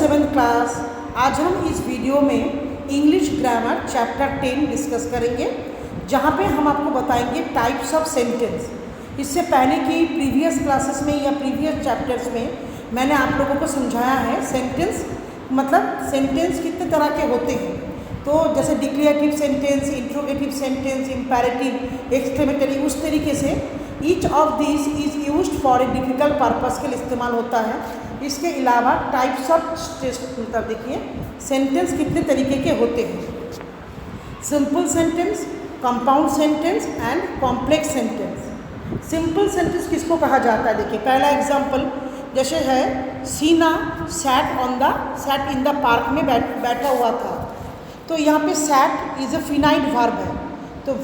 7th class. आज हम इस वीडियो में इंग्लिश ग्रामर चैप्टर 10 डिस्कस करेंगे, जहाँ पे हम आपको बताएंगे टाइप्स ऑफ सेंटेंस। इससे पहले की प्रीवियस क्लासेस में या प्रीवियस चैप्टर्स में मैंने आप लोगों को समझाया है सेंटेंस मतलब सेंटेंस कितने तरह के होते हैं। तो जैसे declarative sentence, interrogative sentence, imperative, exclamatory, उस तरीके से each of this is used for a difficult purpose के लिए इस्तेमाल होता है। इसके अलावा टाइप्स ऑफ मतलब देखिए सेंटेंस कितने तरीके के होते हैं। Simple sentence, compound sentence and complex sentence. Simple sentence किसको कहा जाता है? देखिए पहला एग्जांपल जैसे है सीना सैट इन द पार्क में बैठा हुआ था। तो यहाँ पे sat is a finite verb है। तो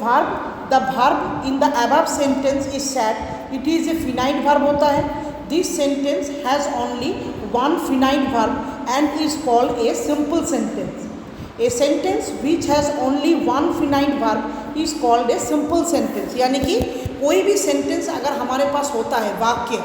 the verb in the above sentence is sat, it is a finite verb होता है। This sentence has only one finite verb and is called a simple sentence. A sentence which has only one finite verb is called a simple sentence. यानी कि कोई भी sentence अगर हमारे पास होता है, वाक्य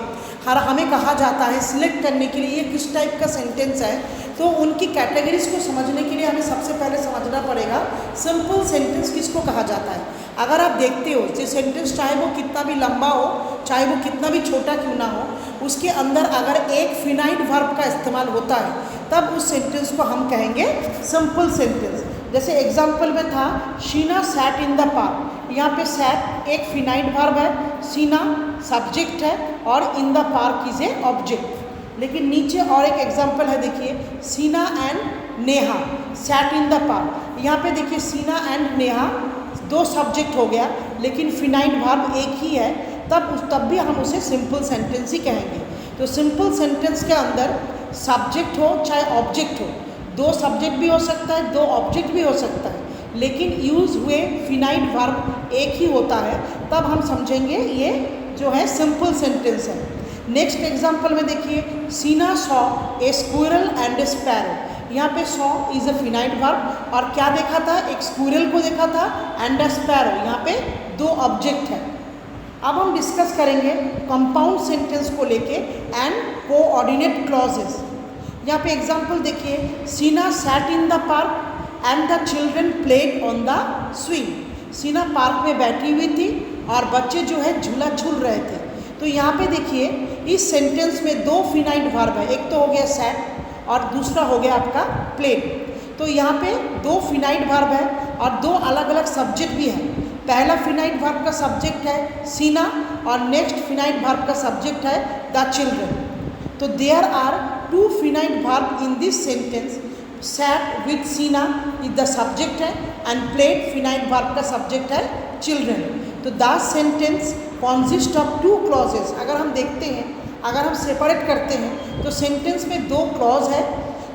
हमें कहा जाता है सिलेक्ट करने के लिए ये किस टाइप का सेंटेंस है, तो उनकी कैटेगरीज को समझने के लिए हमें सबसे पहले समझना पड़ेगा सिंपल सेंटेंस किसको कहा जाता है। अगर आप देखते हो ये सेंटेंस चाहे वो कितना भी लंबा हो, चाहे वो कितना भी छोटा क्यों ना हो, उसके अंदर अगर एक फिनाइट वर्ब का इस्तेमाल होता है तब उस सेंटेंस को हम कहेंगे सिंपल सेंटेंस। जैसे एग्जाम्पल में था Sheena set in the park. यहाँ पे सैट एक फिनाइट वर्ब है, सीना सब्जेक्ट है और इन the park is a object. लेकिन नीचे और एक एग्जाम्पल है, देखिए सीना and Neha set in the park. यहाँ पे देखिए सीना एंड नेहा दो सब्जेक्ट हो गया, लेकिन फिनाइट वर्ब एक ही है, तब भी हम उसे सिंपल सेंटेंस ही कहेंगे। तो सिंपल सेंटेंस के अंदर सब्जेक्ट हो चाहे ऑब्जेक्ट हो, दो सब्जेक्ट भी हो सकता है, दो ऑब्जेक्ट भी हो सकता है, लेकिन यूज़ हुए फिनाइट वर्ब एक ही होता है, तब हम समझेंगे ये जो है सिंपल सेंटेंस है। नेक्स्ट एग्जाम्पल में देखिए सीना saw a squirrel and A sparrow. यहाँ पे saw is a finite verb और क्या देखा था, एक स्क्विरल को देखा था एंड अ स्पैरो, यहाँ पे दो ऑब्जेक्ट है। अब हम डिस्कस करेंगे कंपाउंड सेंटेंस को लेके एंड कोऑर्डिनेट क्लॉजेस। यहाँ पे एग्जाम्पल देखिए सीना set in the park and the children played on the swing. सीना पार्क में बैठी हुई थी और बच्चे जो है झूला झूल रहे थे। तो यहाँ पे देखिए इस सेंटेंस में दो फिनाइट वर्ब है, एक तो हो गया सैट और दूसरा हो गया आपका प्लेड। तो यहाँ पे दो फिनाइट वर्ब है और दो अलग अलग सब्जेक्ट भी है। पहला फिनाइट वर्ब का सब्जेक्ट है सीना और नेक्स्ट फिनाइट वर्ब का सब्जेक्ट है द चिल्ड्रन। तो there are two finite verb in this sentence. Sat with Seena is the subject है एंड प्लेड फिनाइट वर्ब का सब्जेक्ट है चिल्ड्रन। तो the sentence consist of two clauses. अगर हम देखते हैं, अगर हम सेपरेट करते हैं तो सेंटेंस में दो क्लॉज है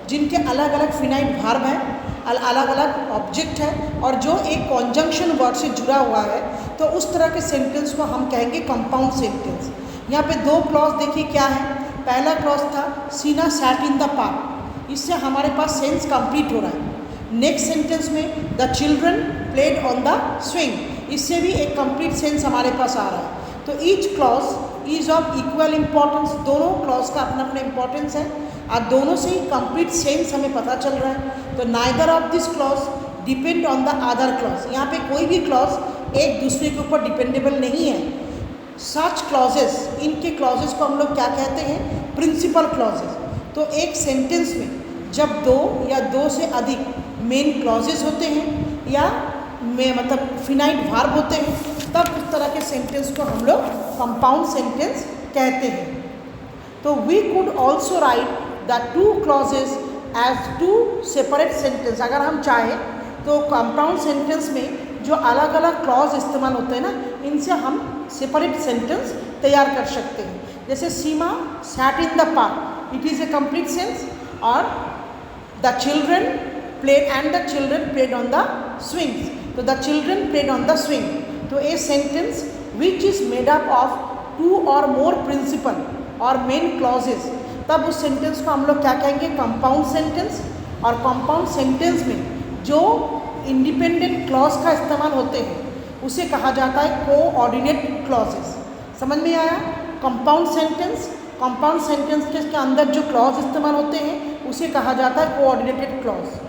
जिनके अलग अलग फिनाइट वर्ब है, अलग अलग ऑब्जेक्ट है और जो एक कॉन्जंक्शन वर्ड से जुड़ा हुआ है। तो उस तरह के सेंटेंस को हम कहेंगे कंपाउंड सेंटेंस। यहाँ पे दो क्लॉज देखिए क्या है। पहला क्लॉज था सीना सैट इन द पार्क, इससे हमारे पास सेंस कंप्लीट हो रहा है। नेक्स्ट सेंटेंस में the children played on the swing, इससे भी एक कंप्लीट सेंस हमारे पास आ रहा है। तो each clause is of equal importance. दोनों क्लॉज का अपना अपना इम्पॉर्टेंस है और दोनों से ही कंप्लीट सेंस हमें पता चल रहा है। तो neither of this clause depend on the other clause. यहाँ पे कोई भी क्लॉज एक दूसरे के ऊपर डिपेंडेबल नहीं है। सच क्लॉजेस, इनके क्लॉजेस को हम लोग क्या कहते हैं? Principal clauses. तो एक सेंटेंस में जब दो या दो से अधिक मेन क्लॉजेस होते हैं या मतलब फिनाइट वर्ब होते हैं, तब उस तरह के सेंटेंस को हम लोग कंपाउंड सेंटेंस कहते हैं। तो we could also write the two clauses as two separate sentence. अगर हम चाहें तो कंपाउंड सेंटेंस में जो अलग अलग क्लॉज इस्तेमाल होते हैं ना, इनसे हम सेपरेट सेंटेंस तैयार कर सकते हैं। जैसे Seema sat in the park, it is a complete sense, और the children played and the children played on the swings. तो the children played on the swing. तो a sentence which is made up of two और more principal और main clauses, तब उस sentence को हम लोग क्या कहेंगे? Compound sentence. और कंपाउंड सेंटेंस में जो इंडिपेंडेंट क्लॉज का इस्तेमाल होते हैं उसे कहा जाता है कोऑर्डिनेट क्लॉजेस। समझ में आया? कंपाउंड सेंटेंस के अंदर जो क्लॉज इस्तेमाल होते हैं उसे कहा जाता है कोऑर्डिनेटेड क्लॉज।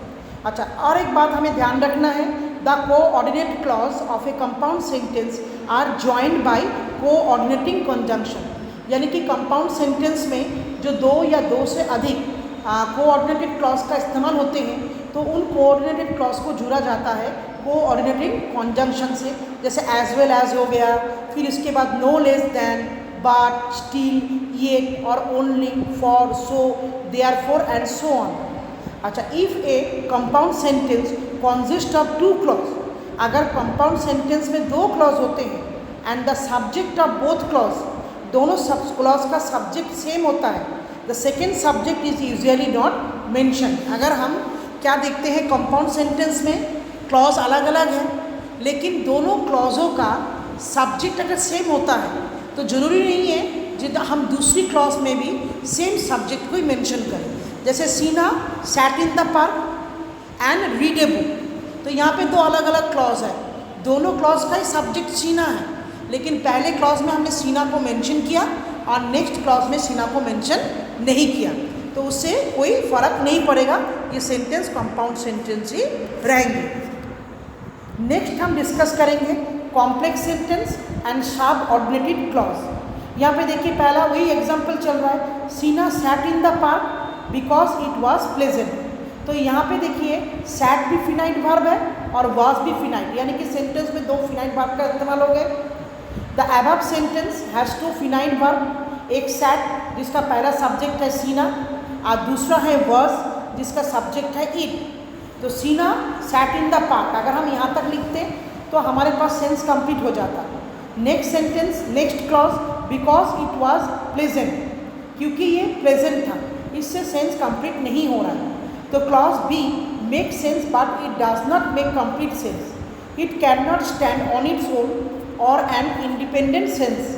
अच्छा, और एक बात हमें ध्यान रखना है, the coordinate clause of a compound sentence are joined by coordinating conjunction. यानी कि कंपाउंड सेंटेंस में जो दो या दो से अधिक कोऑर्डिनेटेड क्लॉज का इस्तेमाल होते हैं, तो उन कोऑर्डिनेटेड क्लॉज को जुड़ा जाता है कोऑर्डिनेटिंग कंजंक्शन से। जैसे एज वेल एज हो गया, फिर इसके बाद no less than, but, still, yet और only, for, so, therefore and so on. अच्छा, if a compound sentence consist of two clause, अगर कंपाउंड सेंटेंस में दो क्लॉज होते हैं and the subject of both clause, दोनों सब क्लॉज का सब्जेक्ट सेम होता है, the second subject is usually not mention. अगर हम क्या देखते हैं, कंपाउंड सेंटेंस में क्लॉज अलग अलग है, लेकिन दोनों क्लॉजों का सब्जेक्ट अगर सेम होता है तो ज़रूरी नहीं है जितना हम दूसरी क्लॉज में भी सेम सब्जेक्ट को ही मेंशन करें। जैसे सीना set in the park and read a book, तो यहाँ पे दो अलग अलग क्लॉज है, दोनों क्लॉज का ही सब्जेक्ट सीना है, लेकिन पहले क्लॉज में हमने सीना को मेंशन किया और नेक्स्ट क्लॉज में सीना को मेंशन नहीं किया, तो उससे कोई फ़र्क नहीं पड़ेगा, ये सेंटेंस कंपाउंड सेंटेंस ही रहेंगे। नेक्स्ट हम डिस्कस करेंगे कॉम्प्लेक्स सेंटेंस एंड सब ऑर्डिनेटेड क्लॉज। यहाँ पे देखिए पहला वही एग्जांपल चल रहा है, सीना set in the park because it was pleasant. तो यहाँ पे देखिए सैट भी फिनाइट वर्ब है और वॉज भी फिनाइट, यानी कि सेंटेंस में दो फिनाइट वर्ब का इस्तेमाल हो गए। The above sentence has two finite verb, एक सैट जिसका पहला सब्जेक्ट है सीना और दूसरा है वॉज जिसका सब्जेक्ट है इट। तो सीना सैट इन द पार्क, अगर हम यहाँ तक लिखते तो हमारे पास सेंस कंप्लीट हो जाता। Next sentence, next clause, because it was pleasant, क्योंकि ये प्लेजेंट था, इससे सेंस कंप्लीट नहीं हो रहा है। तो clause B make sense but it does not make complete sense, it can not stand on its own और an independent sense,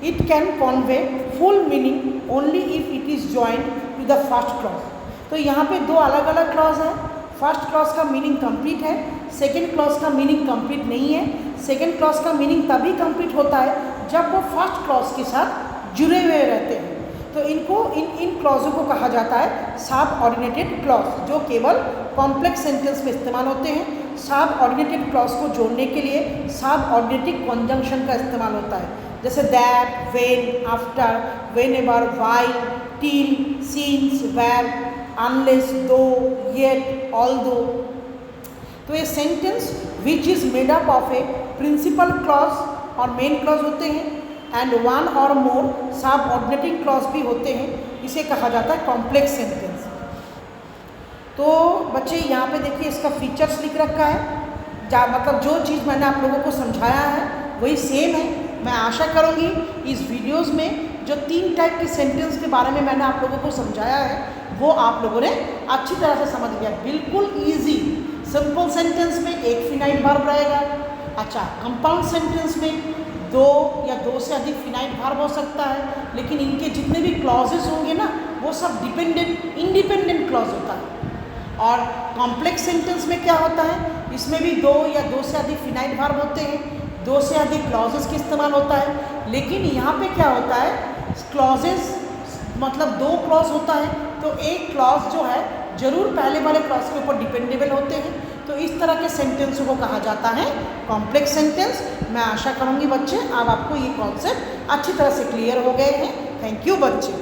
it can convey full meaning only if it is joined to the first clause. तो यहाँ पे दो अलग अलग clause है, first clause का meaning complete है, सेकेंड क्लॉज का मीनिंग कंप्लीट नहीं है। सेकेंड क्लॉज का मीनिंग तभी कंप्लीट होता है जब वो फर्स्ट क्लॉज के साथ जुड़े हुए रहते हैं। तो इनको इन क्लॉजों को कहा जाता है सब ऑर्डिनेटेड क्लॉज, जो केवल कॉम्प्लेक्स सेंटेंस में इस्तेमाल होते हैं। सब ऑर्डिनेटेड क्लॉज को जोड़ने के लिए सब ऑर्डिनेटिव कंजंक्शन का इस्तेमाल होता है, जैसे that, when, after, whenever, while, till, since, where, unless, though, yet, although. तो ये sentence which is made up of a principal clause और मेन क्लॉज होते हैं एंड वन और मोर सब ऑर्डिनेटिंग क्लॉज भी होते हैं, इसे कहा जाता है कॉम्प्लेक्स सेंटेंस। तो बच्चे यहाँ पे देखिए इसका फीचर्स लिख रखा है, मतलब जो चीज़ मैंने आप लोगों को समझाया है वही सेम है। मैं आशा करूँगी इस वीडियोस में जो 3 टाइप के सेंटेंस के बारे में मैंने आप लोगों को समझाया है वो आप लोगों ने अच्छी तरह से समझ लिया। बिल्कुल ईजी। सिंपल सेंटेंस में एक फिनाइट वर्ब रहेगा। अच्छा, कंपाउंड सेंटेंस में दो या दो से अधिक फिनाइट वर्ब हो सकता है, लेकिन इनके जितने भी क्लॉजेस होंगे ना वो सब इंडिपेंडेंट क्लॉज होता है। और कॉम्प्लेक्स सेंटेंस में क्या होता है, इसमें भी दो या दो से अधिक फिनाइट वर्ब होते हैं, दो से अधिक क्लॉजेस का इस्तेमाल होता है। लेकिन यहाँ पे क्या होता है, क्लॉजेस मतलब दो क्लॉज होता है तो एक क्लॉज जो है जरूर पहले वाले क्लॉज के ऊपर डिपेंडेबल होते हैं। तो इस तरह के सेंटेंस को कहा जाता है कॉम्प्लेक्स सेंटेंस। मैं आशा करूँगी बच्चे अब आपको ये कॉन्सेप्ट अच्छी तरह से क्लियर हो गए हैं। थैंक यू बच्चे।